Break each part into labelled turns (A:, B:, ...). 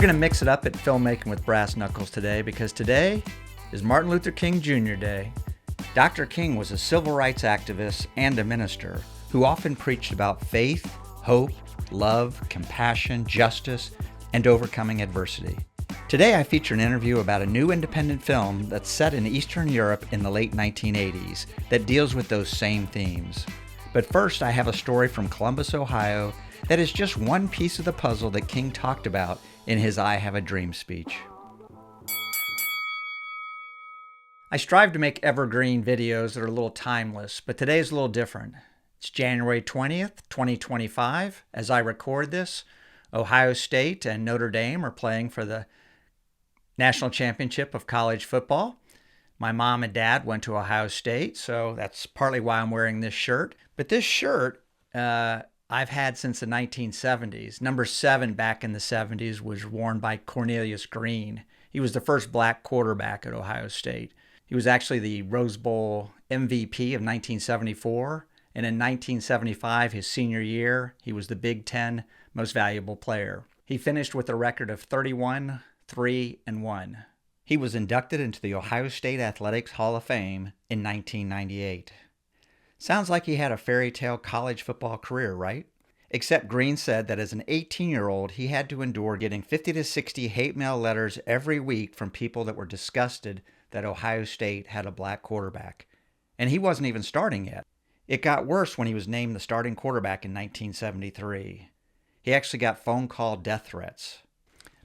A: going to mix it up at Filmmaking with Brass Knuckles today because today is Martin Luther King Jr. Day. Dr. King was a civil rights activist and a minister who often preached about faith, hope, love, compassion, justice, and overcoming adversity. Today I feature an interview about a new independent film that's set in Eastern Europe in the late 1980s that deals with those same themes. But first I have a story from Columbus, Ohio that is just one piece of the puzzle that King talked about in his I Have a Dream speech. I strive to make evergreen videos that are a little timeless, but today's a little different. It's January 20th, 2025. As I record this, Ohio State and Notre Dame are playing for the National Championship of college football. My mom and dad went to Ohio State, so that's partly why I'm wearing this shirt. But this shirt, I've had since the 1970s. Number 7 back in the 70s was worn by Cornelius Greene. He was the first black quarterback at Ohio State. He was actually the Rose Bowl MVP of 1974. And in 1975, his senior year, he was the Big Ten Most Valuable Player. He finished with a record of 31, 3, and 1. He was inducted into the Ohio State Athletics Hall of Fame in 1998. Sounds like he had a fairy tale college football career, right? Except Greene said that as an 18-year-old, he had to endure getting 50 to 60 hate mail letters every week from people that were disgusted that Ohio State had a black quarterback. And he wasn't even starting yet. It got worse when he was named the starting quarterback in 1973. He actually got phone call death threats.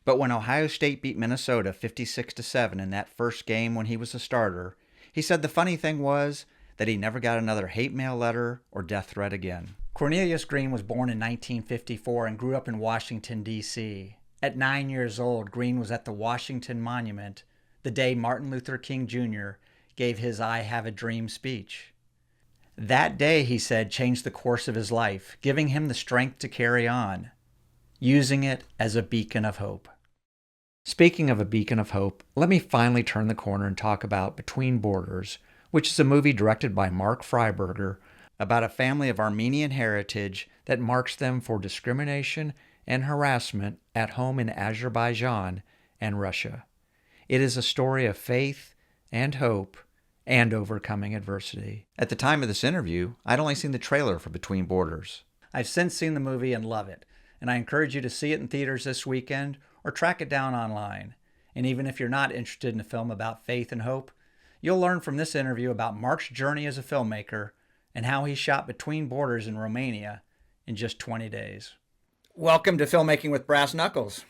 A: But when Ohio State beat Minnesota 56-7 in that first game when he was a starter, he said the funny thing was that he never got another hate mail letter or death threat again. Cornelius Greene was born in 1954 and grew up in Washington, D.C. At 9 years old, Greene was at the Washington Monument the day Martin Luther King Jr. gave his I Have a Dream speech. That day, he said, changed the course of his life, giving him the strength to carry on, using it as a beacon of hope. Speaking of a beacon of hope, let me finally turn the corner and talk about Between Borders, which is a movie directed by Mark Freiburger about a family of Armenian heritage that marks them for discrimination and harassment at home in Azerbaijan and Russia. It is a story of faith and hope and overcoming adversity. At the time of this interview, I'd only seen the trailer for Between Borders. I've since seen the movie and love it, and I encourage you to see it in theaters this weekend or track it down online. And even if you're not interested in a film about faith and hope, you'll learn from this interview about Mark's journey as a filmmaker and how he shot Between Borders in Romania in just 20 days. Welcome to Filmmaking with Brass Knuckles.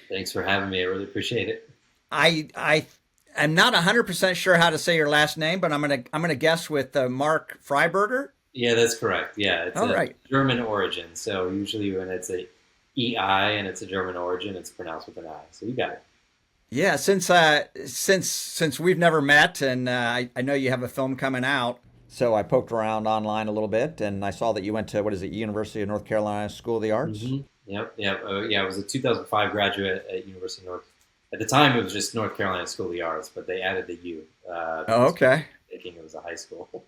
B: Thanks for having me. I really appreciate it.
A: I'm not 100% sure how to say your last name, but I'm gonna guess with Mark Freiburger.
B: Yeah, that's correct. Yeah, it's
A: right.
B: German origin. So usually when it's a EI and it's a German origin, it's pronounced with an I. So you got it.
A: Yeah, since we've never met, and I know you have a film coming out, so I poked around online a little bit, and I saw that you went to University of North Carolina School of the Arts.
B: Mm-hmm. Yep. I was a 2005 graduate at University of North. At the time, it was just North Carolina School of the Arts, but they added the U.
A: Okay.
B: Thinking it was a high school.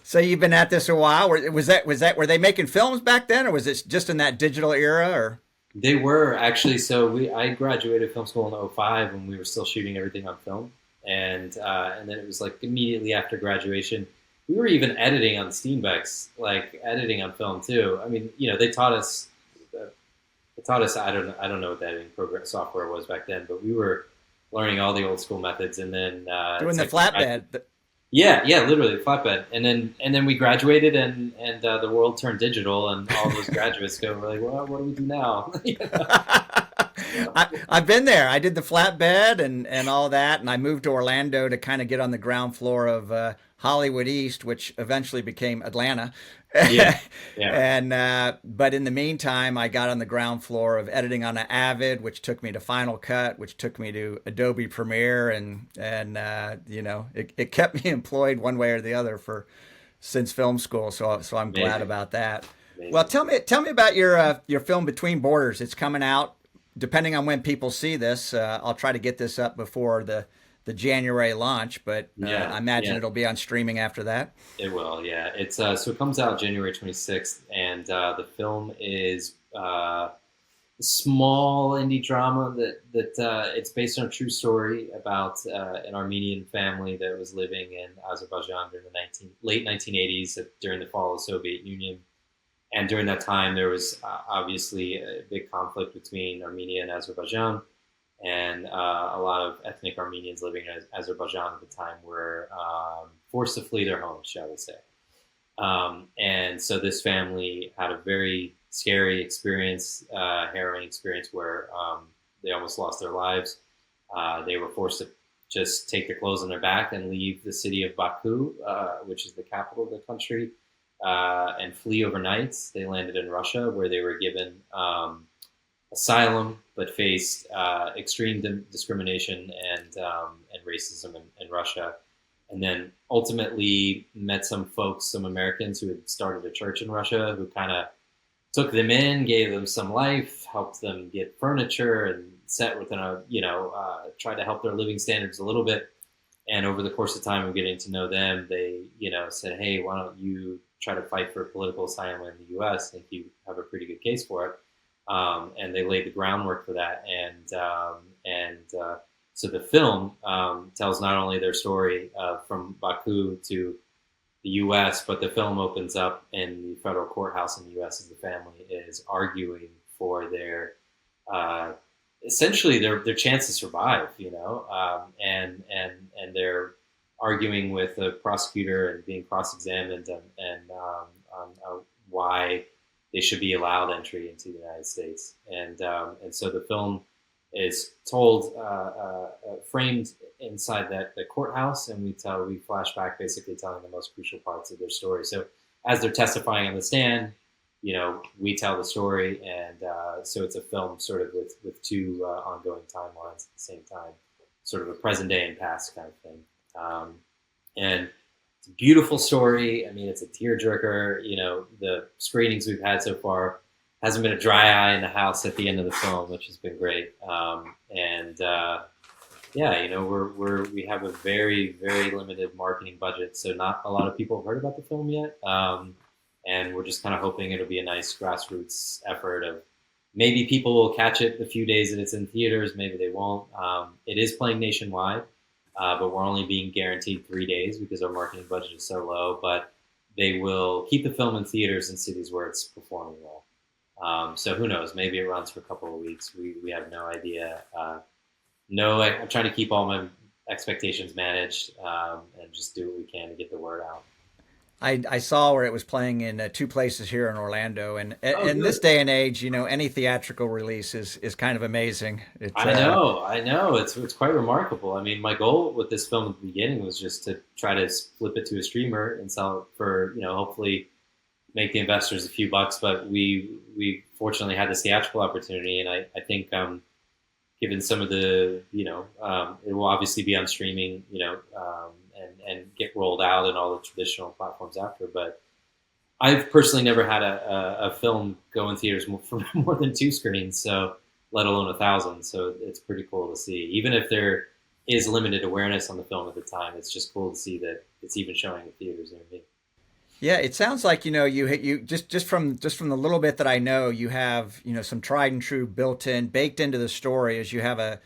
A: So you've been at this a while. Were they making films back then, or was it just in that digital era? Or
B: they were actually. So I graduated film school in 2005 when we were still shooting everything on film, and then it was like immediately after graduation, we were even editing on Steenbecks, like editing on film too. I mean, they taught us. I don't know what that editing program software was back then, but we were learning all the old school methods, and then
A: doing the flatbed.
B: Yeah, literally flatbed, and then we graduated, and the world turned digital, and all those graduates go, we're like, well, what do we do now?
A: I've been there. I did the flatbed and all that, and I moved to Orlando to kind of get on the ground floor of Hollywood East, which eventually became Atlanta.
B: Yeah.
A: And but in the meantime, I got on the ground floor of editing on an Avid, which took me to Final Cut, which took me to Adobe Premiere, and it kept me employed one way or the other since film school. So I'm glad about that. Amazing. Well, tell me about your film Between Borders. It's coming out. Depending on when people see this, I'll try to get this up before the January launch, but I imagine it'll be on streaming after that.
B: It will, yeah. It's so it comes out January 26th, and the film is small indie drama that it's based on a true story about an Armenian family that was living in Azerbaijan during the late 1980s during the fall of the Soviet Union. And during that time, there was obviously a big conflict between Armenia and Azerbaijan, and a lot of ethnic Armenians living in Azerbaijan at the time were forced to flee their homes, shall we say. And so this family had a very scary experience, harrowing experience where they almost lost their lives. They were forced to just take their clothes on their back and leave the city of Baku, which is the capital of the country, and flee overnight. They landed in Russia, where they were given asylum, but faced extreme discrimination and racism in Russia. And then ultimately met some folks, some Americans who had started a church in Russia, who kind of took them in, gave them some life, helped them get furniture, and set within tried to help their living standards a little bit. And over the course of time of getting to know them, they, said, hey, why don't you try to fight for political asylum in the U.S.? I think you have a pretty good case for it. And they laid the groundwork for that. So the film tells not only their story from Baku to the U.S., but the film opens up in the federal courthouse in the U.S. as the family is arguing for their essentially their chance to survive, and they're arguing with the prosecutor and being cross-examined on why they should be allowed entry into the United States, and so the film is told, framed inside the courthouse, and we flash back, basically telling the most crucial parts of their story. So as they're testifying on the stand, we tell the story, and so it's a film sort of with two ongoing timelines at the same time, sort of a present day and past kind of thing. And it's a beautiful story. I mean, it's a tearjerker. The screenings we've had so far, hasn't been a dry eye in the house at the end of the film, which has been great. We have a very, very limited marketing budget, so not a lot of people have heard about the film yet. And we're just kind of hoping it'll be a nice grassroots effort of maybe people will catch it the few days that it's in theaters, maybe they won't. It is playing nationwide, but we're only being guaranteed 3 days because our marketing budget is so low, but they will keep the film in theaters in cities where it's performing well. So who knows? Maybe it runs for a couple of weeks. We have no idea. I'm trying to keep all my expectations managed and just do what we can to get the word out.
A: I saw where it was playing in 2 places here in Orlando, and in
B: Good.
A: this day and age, any theatrical release is kind of amazing.
B: I know. It's quite remarkable. I mean, my goal with this film at the beginning was just to try to flip it to a streamer and sell it for, hopefully make the investors a few bucks. But we fortunately had this theatrical opportunity, and I think given some of the, it will obviously be on streaming, and get rolled out in all the traditional platforms after. But I've personally never had a film go in theaters for more than 2 screens, so let alone 1,000. So it's pretty cool to see. Even if there is limited awareness on the film at the time, it's just cool to see that it's even showing in theaters near me.
A: Yeah, it sounds like you just from the little bit that I know, you have some tried and true baked into the story, as you have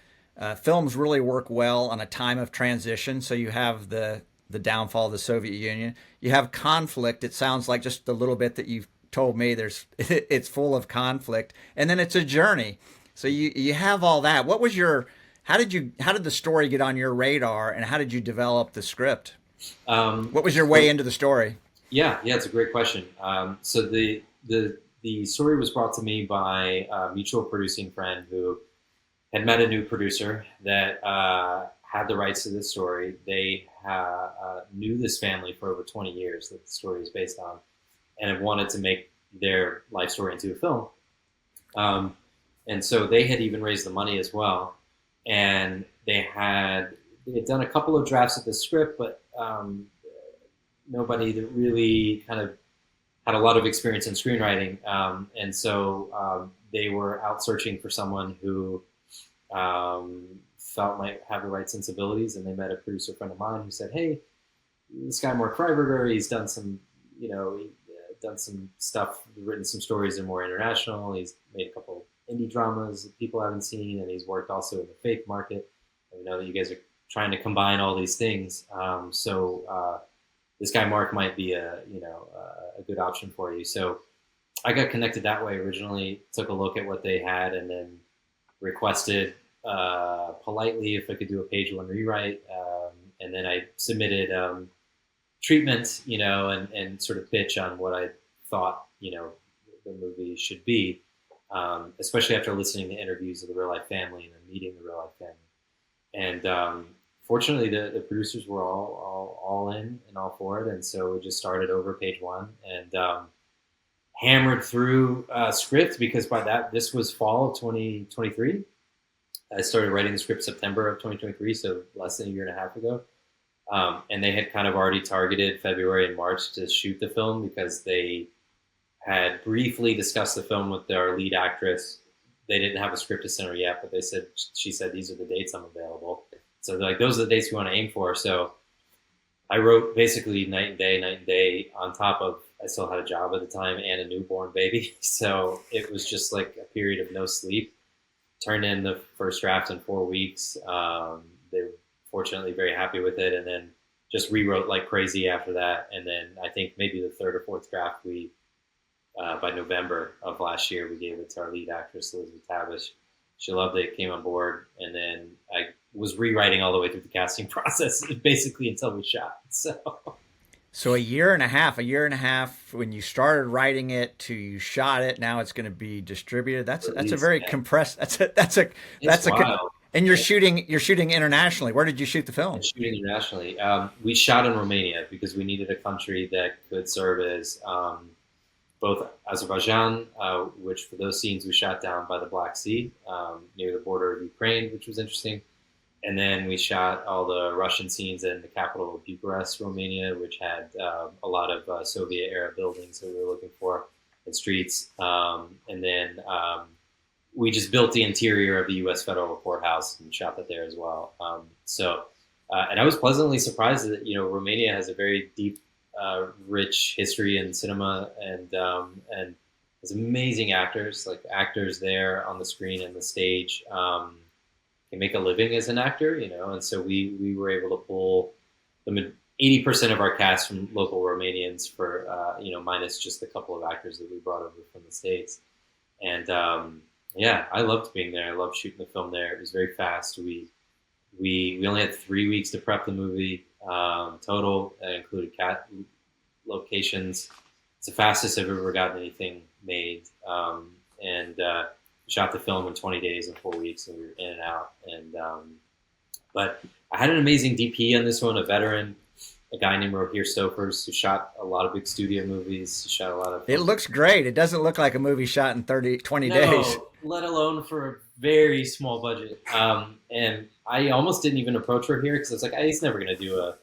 A: films really work well on a time of transition. So you have the downfall of the Soviet Union. You have conflict. It sounds like just the little bit that you've told me. It's full of conflict, and then it's a journey. So you have all that. How did the story get on your radar, and how did you develop the script? What was your way into the story?
B: Yeah, it's a great question. So the story was brought to me by a mutual producing friend who had met a new producer that had the rights to this story. They knew this family for over 20 years that the story is based on, and have wanted to make their life story into a film. And so they had even raised the money as well, and they had done a couple of drafts of the script, but nobody that really kind of had a lot of experience in screenwriting. And so they were out searching for someone who felt might have the right sensibilities. And they met a producer friend of mine who said, hey, this guy, Mark Freiburger, he's done some, done some stuff, written some stories that are more international. He's made a couple indie dramas that people haven't seen, and he's worked also in the faith market. I know that you guys are trying to combine all these things. This guy Mark might be a good option for you. So I got connected that way originally. Took a look at what they had, and then requested politely if I could do a page one rewrite, and then I submitted treatment, and sort of pitch on what I thought, the movie should be, especially after listening to interviews of the real life family and then meeting the real life family. And fortunately, the producers were all in and all for it, and so we just started over page one and hammered through script, because this was fall of 2023. I started writing the script September of 2023, so less than a year and a half ago. And they had kind of already targeted February and March to shoot the film, because they had briefly discussed the film with our lead actress. They didn't have a script to send her yet, but she said, these are the dates I'm available. So they're like, those are the dates we want to aim for. So I wrote basically night and day on top of, I still had a job at the time and a newborn baby. So it was just like a period of no sleep. Turned in the first draft in 4 weeks. They were fortunately very happy with it, and then just rewrote like crazy after that. And then I think maybe the third or fourth draft, by November of last year, we gave it to our lead actress, Elizabeth Tavish. She loved it, came on board, and then I was rewriting all the way through the casting process, basically until we shot.
A: So a year and a half when you started writing it to you shot it. Now it's going to be distributed. That's a very compressed. That's
B: wild.
A: And you're shooting internationally. Where did you shoot the film?
B: Shooting internationally. We shot in Romania because we needed a country that could serve as both Azerbaijan, which for those scenes we shot down by the Black Sea, near the border of Ukraine, which was interesting. And then we shot all the Russian scenes in the capital of Bucharest, Romania, which had a lot of Soviet-era buildings that we were looking for and streets. And then we just built the interior of the U.S. federal courthouse and shot that there as well. And I was pleasantly surprised that Romania has a very deep, rich history in cinema, and has amazing actors, like actors there on the screen and the stage. Can make a living as an actor, and so we were able to pull 80% of our cast from local Romanians for minus just a couple of actors that we brought over from the States. And I loved being there. I loved shooting the film there. It was very fast. We only had 3 weeks to prep the movie total. That included locations. It's the fastest I've ever gotten anything made. Shot the film in 20 days and 4 weeks, and we were in and out. But I had an amazing DP on this one, a veteran, a guy named Rohir Stofers, who shot a lot of big studio movies. He shot a lot of.
A: It looks great. It doesn't look like a movie shot in 20 days.
B: Let alone for a very small budget. And I almost didn't even approach Rohir, because I was like, he's never going to do a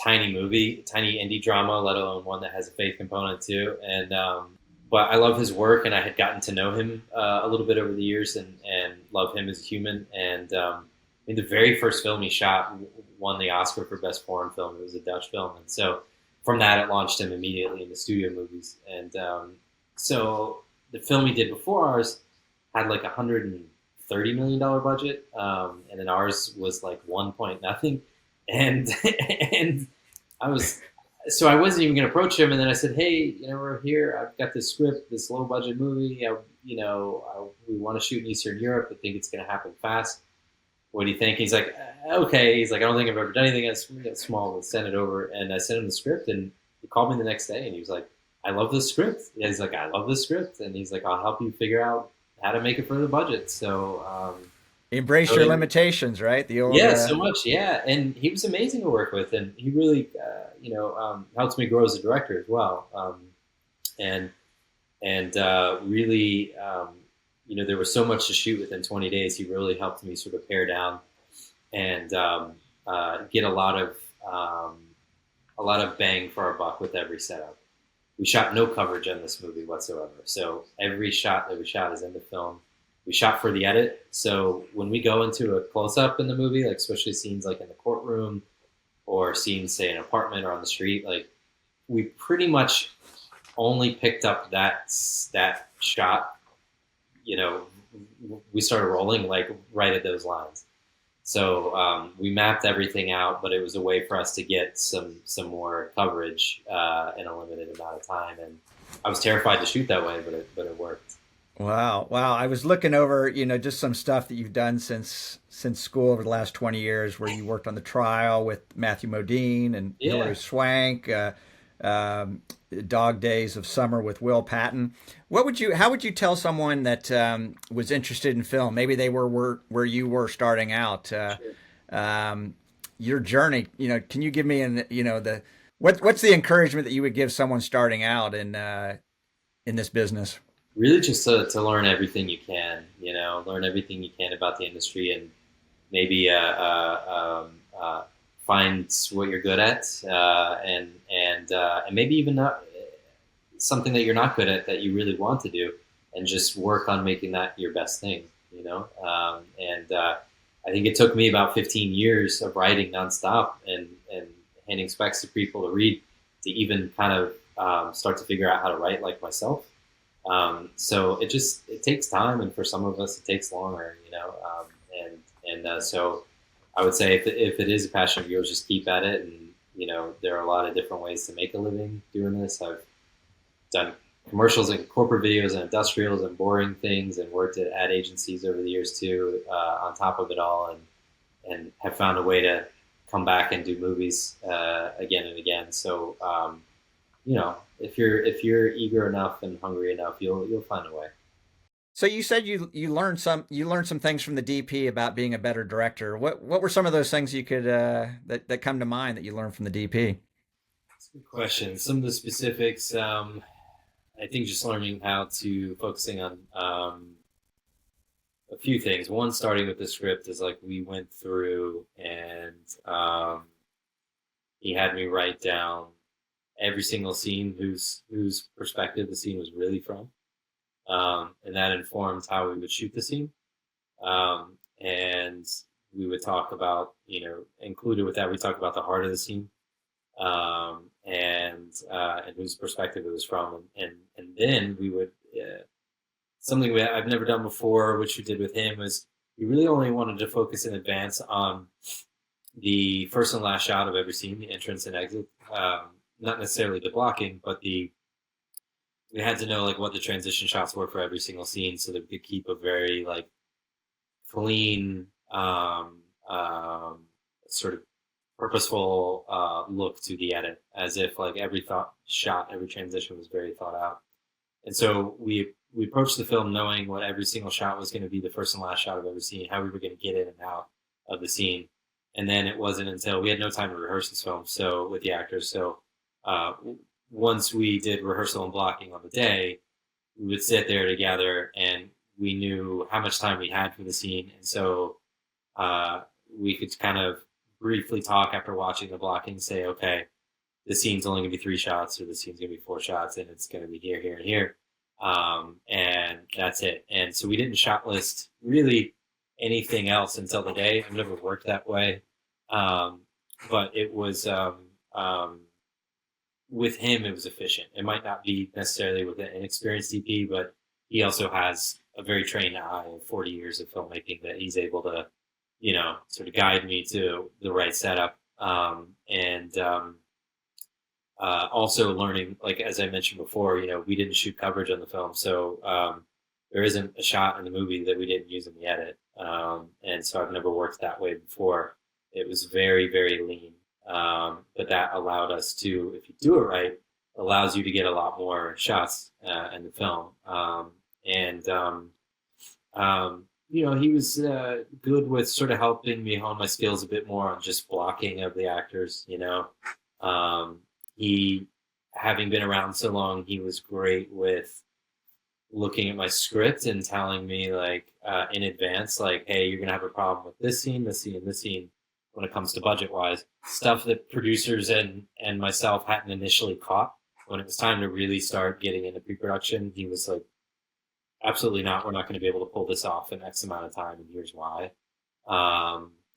B: tiny movie, tiny indie drama, let alone one that has a faith component too. But I love his work, and I had gotten to know him a little bit over the years, and love him as a human. And the very first film he shot won the Oscar for Best Foreign Film. It was a Dutch film, and so from that it launched him immediately into studio movies. And so the film he did before ours had like $130 million budget, and then ours was like 1 point nothing, and So I wasn't even going to approach him, and then I said, "Hey, we're here. I've got this script, this low budget movie. We want to shoot in Eastern Europe. I think it's going to happen fast. What do you think?" He's like, "Okay." He's like, "I don't think I've ever done anything that's small. Let's send it over." And I sent him the script, and he called me the next day, and he was like, "I love this script." And he's like, "I love this script," and he's like, "I'll help you figure out how to make it for the budget." So.
A: Embrace your limitations, right?
B: So much, yeah. And he was amazing to work with, and he really, helped me grow as a director as well. Really, there was so much to shoot within 20 days. He really helped me sort of pare down and get a lot of bang for our buck with every setup. We shot no coverage on this movie whatsoever. So every shot that we shot is in the film. We shot for the edit, so when we go into a close-up in the movie, like especially scenes like in the courtroom or scenes, say, in an apartment or on the street, like we pretty much only picked up that shot we started rolling like right at those lines. So we mapped everything out, but it was a way for us to get some more coverage in a limited amount of time. And I was terrified to shoot that way, but it worked.
A: Wow, wow! I was looking over, just some stuff that you've done since school over the last 20 years, where you worked on The Trial with Matthew Modine and
B: Yeah.
A: Hilary Swank, um, Dog Days of Summer with Will Patton. How would you tell someone that was interested in film? Maybe they were where you were starting out.
B: Sure.
A: Um, your journey, can you give me what's the encouragement that you would give someone starting out in this business?
B: Really, just to learn everything you can. Learn everything you can about the industry, and maybe find what you're good at, and maybe even not something that you're not good at that you really want to do, and just work on making that your best thing. And I think it took me about 15 years of writing nonstop and handing specs to people to read to even kind of start to figure out how to write like myself. So it takes time, and for some of us it takes longer, so I would say if it is a passion of yours, just keep at it. And there are a lot of different ways to make a living doing this. I've done commercials and corporate videos and industrials and boring things, and worked at ad agencies over the years too, on top of it all, and have found a way to come back and do movies again and again. So if you're eager enough and hungry enough, you'll find a way.
A: So you said you learned some things from the DP about being a better director. What were some of those things you could that come to mind that you learned from the DP?
B: That's a good question. Some of the specifics, I think, just learning how to focusing on a few things. One, starting with the script, is like we went through and he had me write down every single scene whose perspective the scene was really from. And that informed how we would shoot the scene. And we would talk about, included with that, we talked about the heart of the scene, and whose perspective it was from, and then we would something I've never done before, which we did with him, was we really only wanted to focus in advance on the first and last shot of every scene, the entrance and exit, not necessarily the blocking, but we had to know like what the transition shots were for every single scene, so that we could keep a very like clean, sort of purposeful look to the edit, as if like every shot, every transition was very thought out. And so we approached the film knowing what every single shot was going to be, the first and last shot of every scene, how we were going to get in and out of the scene. And then it wasn't until we had no time to rehearse this film, so with the actors. So once we did rehearsal and blocking on the day, we would sit there together, and we knew how much time we had for the scene. And so we could kind of briefly talk after watching the blocking, say, okay, the scene's only going to be 3 shots, or the scene's going to be 4 shots, and it's going to be here, here, and here. And that's it. And so we didn't shot list really anything else until the day. I've never worked that way. But it was, with him, it was efficient. It might not be necessarily with an inexperienced DP, but he also has a very trained eye of 40 years of filmmaking that he's able to, sort of guide me to the right setup. Also learning, like, as I mentioned before, we didn't shoot coverage on the film. So there isn't a shot in the movie that we didn't use in the edit. And so I've never worked that way before. It was very, very lean. But that allowed us to, if you do it right, allows you to get a lot more shots in the film. He was good with sort of helping me hone my skills a bit more on just blocking of the actors. He, having been around so long, he was great with looking at my script and telling me, like, in advance, like, hey, you're gonna have a problem with this scene, this scene, and this scene when it comes to budget wise, stuff that producers and myself hadn't initially caught. When it was time to really start getting into pre-production, he was like, absolutely not, we're not going to be able to pull this off in X amount of time, and here's why.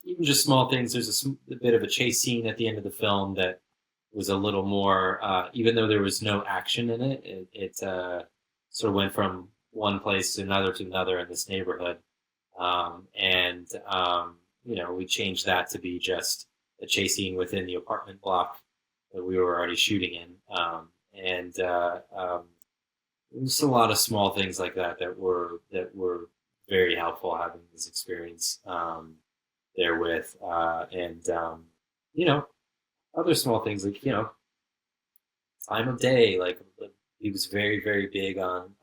B: Even just small things. There's a bit of a chase scene at the end of the film that was a little more, even though there was no action in it, it sort of went from one place to another in this neighborhood. And we changed that to be just a chase scene within the apartment block that we were already shooting in. And Just a lot of small things like that that were very helpful having this experience there with, and you know, other small things like time of day. Like he was very very big on.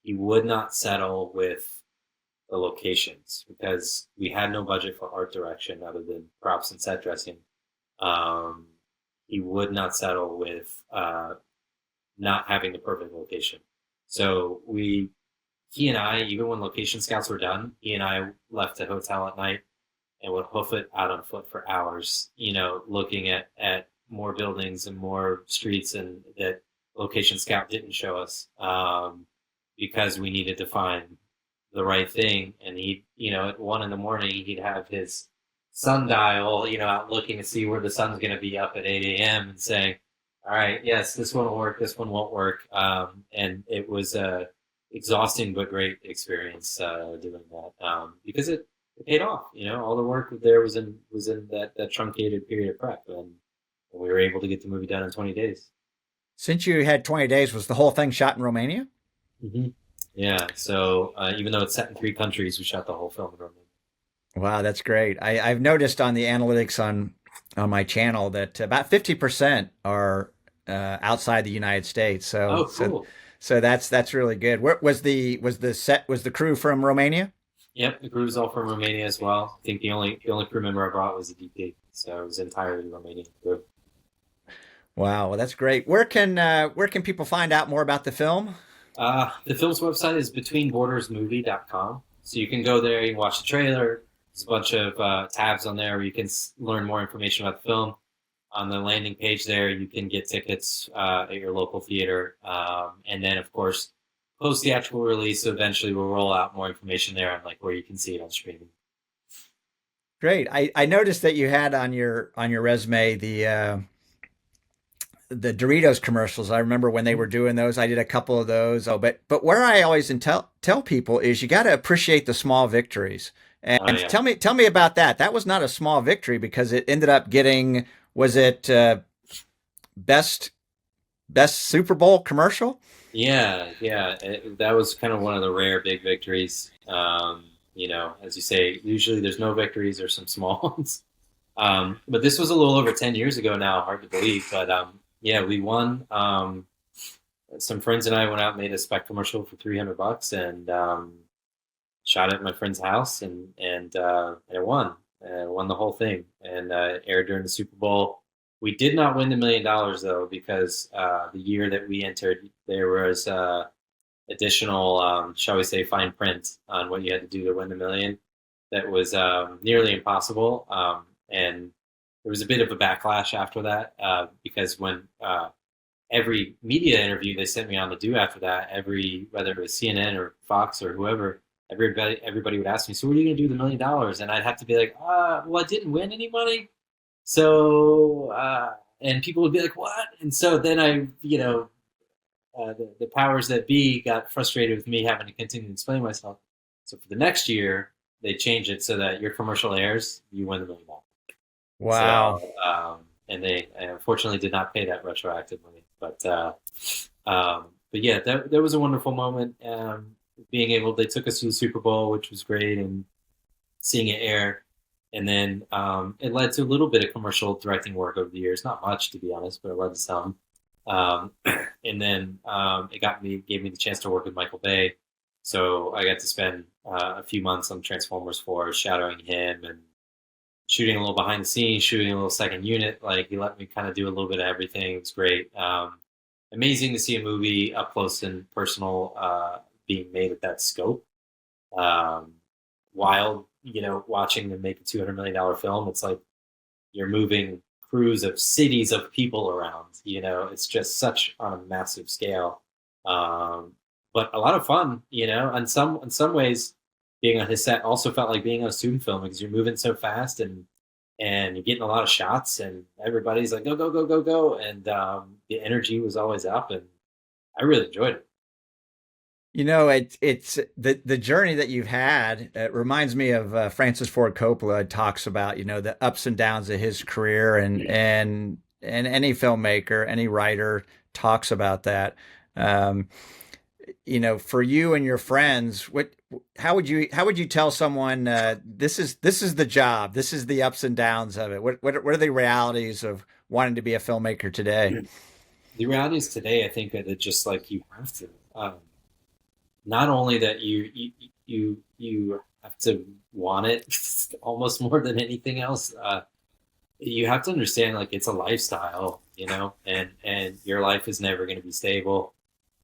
B: He would not settle with the locations because we had no budget for art direction other than props and set dressing. Um, he would not settle with not having the perfect location. So he and I, even when location scouts were done, he and I left the hotel at night and would hoof it out on foot for hours, looking at more buildings and more streets and that location scout didn't show us, because we needed to find the right thing. And at 1 in the morning, he'd have his sundial, out looking to see where the sun's going to be up at 8 a.m. and saying, all right, yes, this one will work, this one won't work. And it was a exhausting but great experience doing that, because it paid off. All the work there was in that truncated period of prep, and we were able to get the movie done in 20 days.
A: Since you had 20 days, was the whole thing shot in Romania?
B: hmm Yeah. So even though it's set in 3 countries, we shot the whole film in Romania.
A: Wow, that's great. I've noticed on the analytics on my channel that about 50% are outside the United States.
B: Oh,
A: So
B: cool.
A: that's really good. Where was the crew from Romania?
B: Yep, the crew was all from Romania as well. I think the only crew member I brought was the DP, so it was entirely Romanian crew.
A: Wow, well, that's great. Where can people find out more about the film?
B: The film's website is betweenbordersmovie.com. So you can go there, you can watch the trailer. There's a bunch of tabs on there where you can learn more information about the film. On the landing page there, you can get tickets at your local theater. And then, of course, post theatrical release, so eventually we'll roll out more information there on like where you can see it on streaming.
A: Great. I noticed that you had on your resume the Doritos commercials. I remember when they were doing those. I did a couple of those. Oh, but where I always tell people is you got to appreciate the small victories.
B: Oh
A: And
B: yeah.
A: tell me about that. That was not a small victory because it ended up getting, was it best best Super Bowl commercial?
B: Yeah, yeah. That was kind of one of the rare big victories. As you say, usually there's no victories or some small ones. But this was a little over 10 years ago now, hard to believe. But yeah, we won. Some friends and I went out and made a spec commercial for $300 and shot it at my friend's house, and it won. Won the whole thing and aired during the Super Bowl. We did not win the $1 million though, because the year that we entered, there was additional, shall we say, fine print on what you had to do to win the million. That was nearly impossible, and there was a bit of a backlash after that, because when every media interview they sent me on to do after that, whether it was CNN or Fox or whoever, everybody would ask me, "So, what are you going to do with $1 million?" And I'd have to be like, "Well, I didn't win any money." So, and people would be like, "What?" And so then the powers that be got frustrated with me having to continue to explain myself. So for the next year, they changed it so that your commercial airs, you win the $1 million.
A: Wow.
B: So, and they unfortunately did not pay that retroactive money. But yeah, that was a wonderful moment. Being able, they took us to the Super Bowl, which was great, and seeing it air. And then it led to a little bit of commercial directing work over the years. Not much, to be honest, but it led to some. Um, and then gave me the chance to work with Michael Bay. So I got to spend a few months on Transformers 4, shadowing him and shooting a little behind the scenes, shooting a little second unit. Like he let me kind of do a little bit of everything. It was great. Amazing to see a movie up close and personal being made at that scope. Um, Wild, watching them make a $200 million film. It's like you're moving crews of cities of people around. It's just such on a massive scale, but a lot of fun. In some ways, being on his set also felt like being on a student film because you're moving so fast and you're getting a lot of shots, and everybody's like go go go go go, and the energy was always up, and I really enjoyed it.
A: It's the journey that you've had. It reminds me of Francis Ford Coppola talks about, the ups and downs of his career, and any filmmaker, any writer talks about that. Um, for you and your friends, how would you tell someone this is the job, this is the ups and downs of it? What are the realities of wanting to be a filmmaker today?
B: The reality is today, I think that it's just like you have to. Not only that you have to want it almost more than anything else. You have to understand like it's a lifestyle, and your life is never going to be stable,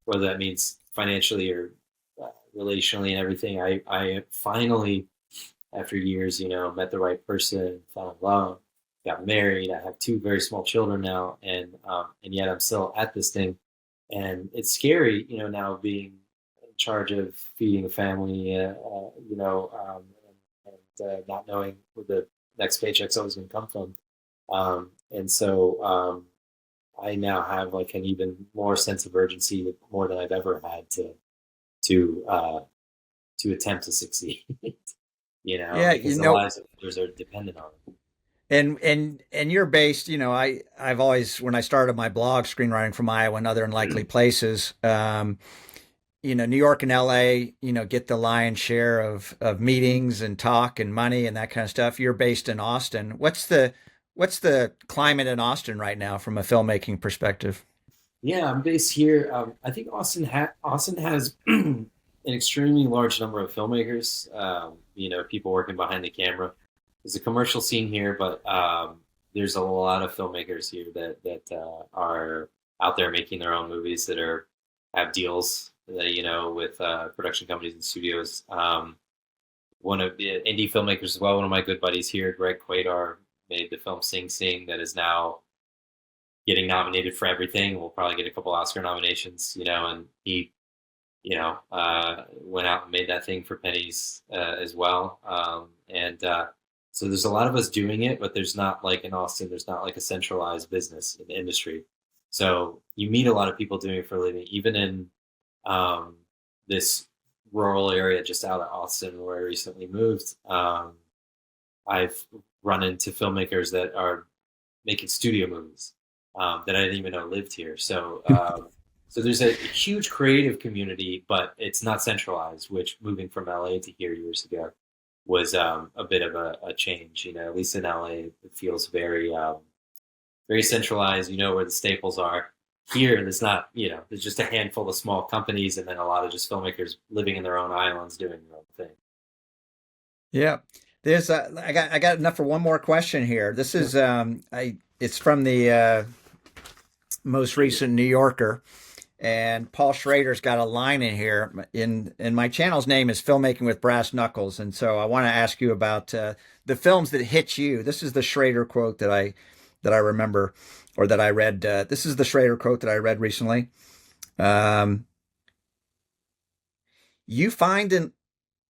B: whether that means financially or relationally and everything. I finally, after years, met the right person, fell in love, got married. I have two very small children now, and yet I'm still at this thing, and it's scary, now being in charge of feeding a family, and not knowing where the next paycheck's always going to come from. And so I now have like an even more sense of urgency, more than I've ever had to uh, to attempt to succeed.
A: Yeah,
B: Because the lives of others are dependent on it.
A: and you're based, I've always, when I started my blog, Screenwriting from Iowa and Other Unlikely Places, New York and LA, get the lion's share of meetings and talk and money and that kind of stuff. You're based in Austin. What's the climate in Austin right now from a filmmaking perspective?
B: Yeah, I'm based here. I think Austin has an extremely large number of filmmakers. People working behind the camera. There's a commercial scene here, but there's a lot of filmmakers here that are out there making their own movies that have deals that with production companies and studios. One of the indie filmmakers as well. One of my good buddies here, Greg Quaidar, made the film Sing Sing that is now getting nominated for everything. We'll probably get a couple Oscar nominations, and he, went out and made that thing for pennies as well. And so there's a lot of us doing it, but there's not like in Austin, there's not like a centralized business in the industry. So you meet a lot of people doing it for a living, even in um, this rural area just out of Austin where I recently moved. I've run into filmmakers that are making studio movies that I didn't even know lived here. So there's a huge creative community, but it's not centralized. Which moving from LA to here years ago was a bit of a change. At least in LA, it feels very centralized. You know where the staples are. Here, there's not. There's just a handful of small companies, and then a lot of just filmmakers living in their own islands doing their own thing.
A: Yeah. I got enough for one more question here. This
B: Sure.
A: is it's from the most recent New Yorker, and Paul Schrader's got a line in here. In my channel's name is Filmmaking with Brass Knuckles, and so I want to ask you about the films that hit you. This is the Schrader quote that I remember, or that I read. This is the Schrader quote that I read recently. Um, you find in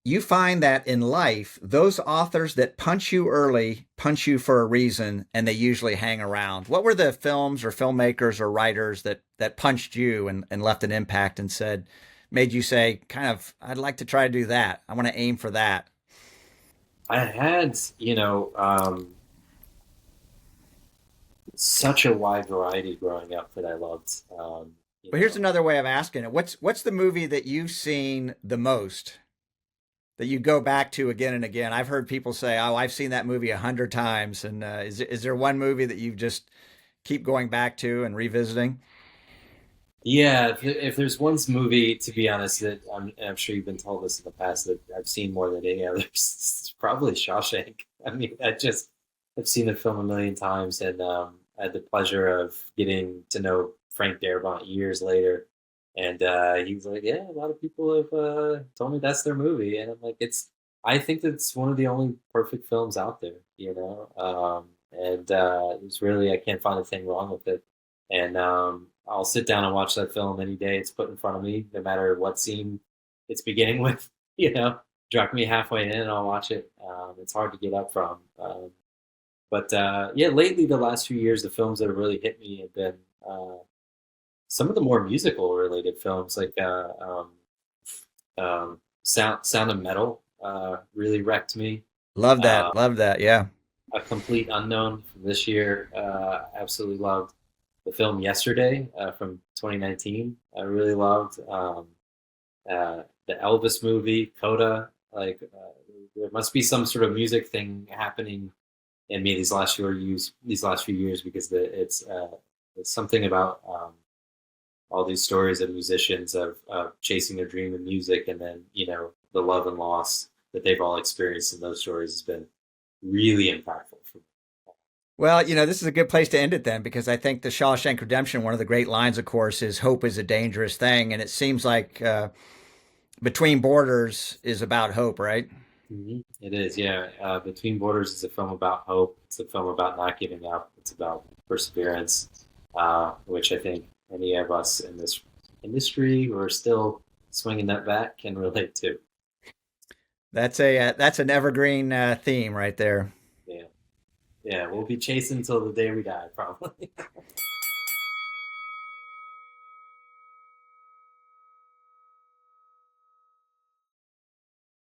A: you find that in life, those authors that punch you early punch you for a reason, and they usually hang around. What were the films or filmmakers or writers that punched you and left an impact and made you say, kind of, I'd like to try to do that. I want to aim for that.
B: I had, such a wide variety growing up that I loved.
A: But here's another way of asking it. What's the movie that you've seen the most, that you go back to again and again? I've heard people say, "Oh, I've seen that movie 100 times." And is there one movie that you just keep going back to and revisiting?
B: Yeah, if there's one movie, to be honest, that I'm sure you've been told this in the past that I've seen more than any others, it's probably Shawshank. I mean, I've seen the film a million times, and I had the pleasure of getting to know Frank Darabont years later, and he was like, "Yeah, a lot of people have told me that's their movie," and I'm like, I think that's one of the only perfect films out there, and it was really, I can't find a thing wrong with it, and I'll sit down and watch that film any day it's put in front of me, no matter what scene it's beginning with. You know, Drop me halfway in and I'll watch it. It's hard to get up from. But yeah, lately the last few years, the films that have really hit me have been some of the more musical related films, like Sound of Metal really wrecked me.
A: Love
B: Uh,
A: that. Love that. Yeah.
B: a Complete Unknown from this year. Absolutely loved the film Yesterday from 2019. I really loved the Elvis movie Coda. There must be some sort of music thing happening in me these last few years because it's something about all these stories of musicians of chasing their dream in music, and then the love and loss that they've all experienced in those stories has been really impactful for me.
A: Well, this is a good place to end it then, because I think the Shawshank Redemption, one of the great lines, of course, is hope is a dangerous thing. And it seems like Between Borders is about hope, right?
B: It is, yeah. Between Borders is a film about hope. It's a film about not giving up. It's about perseverance, which I think any of us in this industry who are still swinging that bat can relate to.
A: That's an evergreen theme right there.
B: Yeah, yeah. We'll be chasing till the day we die, probably.